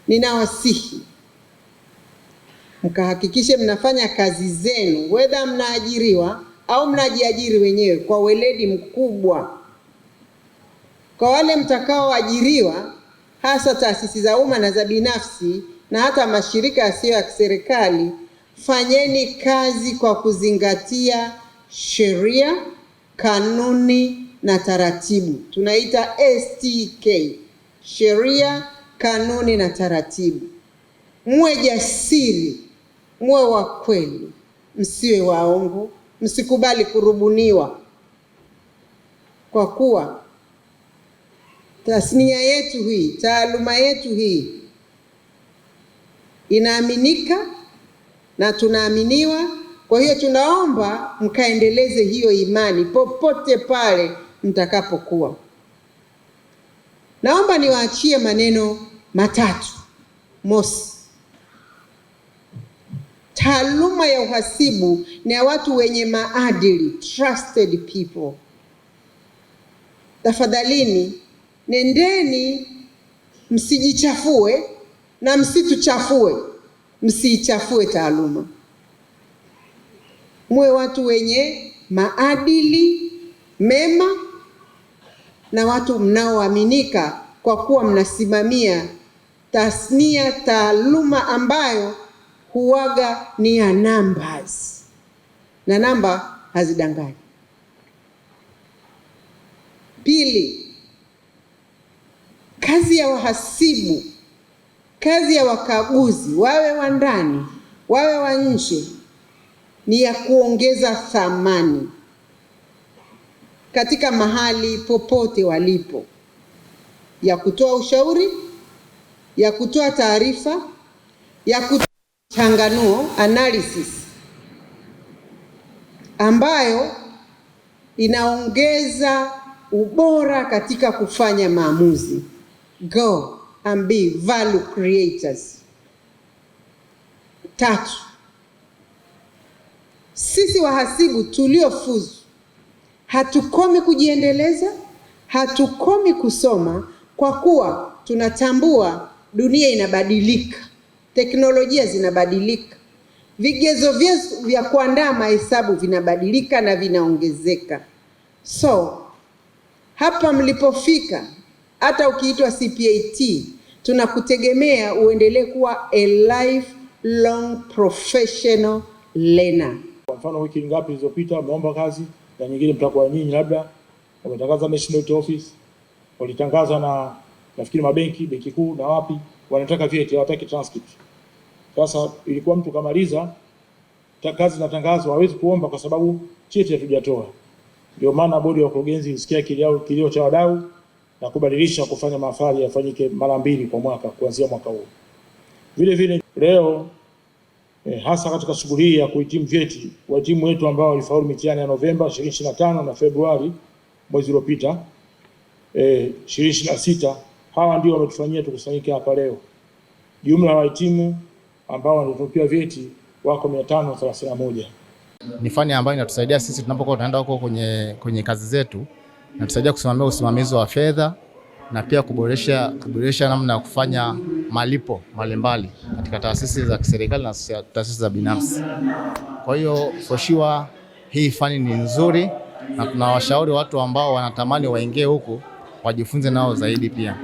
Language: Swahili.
ninawasihi mkahakikishe mnafanya kazi zenu, whether mnaajiriwa au mnajiajiri wenyewe, kwa weledi mkubwa. Kwa wale mtakaoajiriwa, hasa taasisi za umma na za binafsi na hata mashirika yasiyo ya kiserikali, fanyeni kazi kwa kuzingatia sheria, kanuni na taratibu. Tunaita STK, sheria, kanuni na taratibu. Muwe jasiri, muwe wa kweli, msiwe waongo, msikubali kurubuniwa, kwa kuwa tasnia yetu hii, taaluma yetu hii inaaminika na tunaaminiwa. Kwa hiyo tunaomba mkaendeleze hiyo imani popote pale mtakapokuwa. Naomba niwaachie maneno matatu. Mosi, taaluma ya uhasibu ni ya watu wenye maadili, trusted people. Tafadhalini, nendeni msijichafue na msituchafue, msiichafue taaluma. Muwe watu wenye maadili mema na watu mnaoaminika, kwa kuwa mnasimamia tasnia, taaluma ambayo huwaga ni ya numbers, na namba hazidanganyi. Pili, kazi ya wahasibu, kazi ya wakaguzi, wawe wa ndani wawe wa nje, ni ya kuongeza thamani katika mahali popote walipo, ya kutoa ushauri, ya kutoa taarifa, ya kutoa changanuo, analysis, ambayo inaongeza ubora katika kufanya maamuzi. Go and be value creators. Tatu, sisi wahasibu tuliofuzu hatukomi kujiendeleza, hatukomi kusoma, kwa kuwa tunatambua dunia inabadilika, teknolojia zinabadilika, vigezo vya kuandaa mahesabu vinabadilika na vinaongezeka. So hapa mlipofika, hata ukiitwa CPAT, tunakutegemea uendelee kuwa a lifelong professional learner. Kwa mfano, wiki ngapi zilizopita mmeomba kazi na nyingine mtakuwa nyinyi labda wametangaza National Health Office, walitangaza na nafikiri mabenki, benki kuu na wapi, wanataka vyeti, hawataki transcript. Sasa ilikuwa mtu kamaliza kazi na tangazo hawezi kuomba kwa sababu cheti hatujatoa. Ndio maana bodi ya wakurugenzi ilisikia kilio cha wadau na kubadilisha kufanya mahafali yafanyike mara 2 kwa mwaka kuanzia mwaka huu. Vile vile leo hasa katika shughuli hii ya kuhitimu vyeti, wahitimu wetu ambao walifaulu mitihani ya Novemba 2025 na Februari mwezi uliopita 2026, hawa ndio wametufanyia tukusanyike hapa leo. Jumla ya wahitimu ambao walitunukiwa vyeti wako 531. Ni fani ambayo inatusaidia sisi tunapokuwa tunaenda huko kwenye kazi zetu, inatusaidia kusimamia usimamizi wa fedha na pia kuboresha namna ya kufanya malipo mbalimbali katika taasisi za kiserikali na taasisi za binafsi. Kwa hiyo for sure hii fani ni nzuri na tunawashauri watu ambao wanatamani waingie huku wajifunze nao zaidi pia.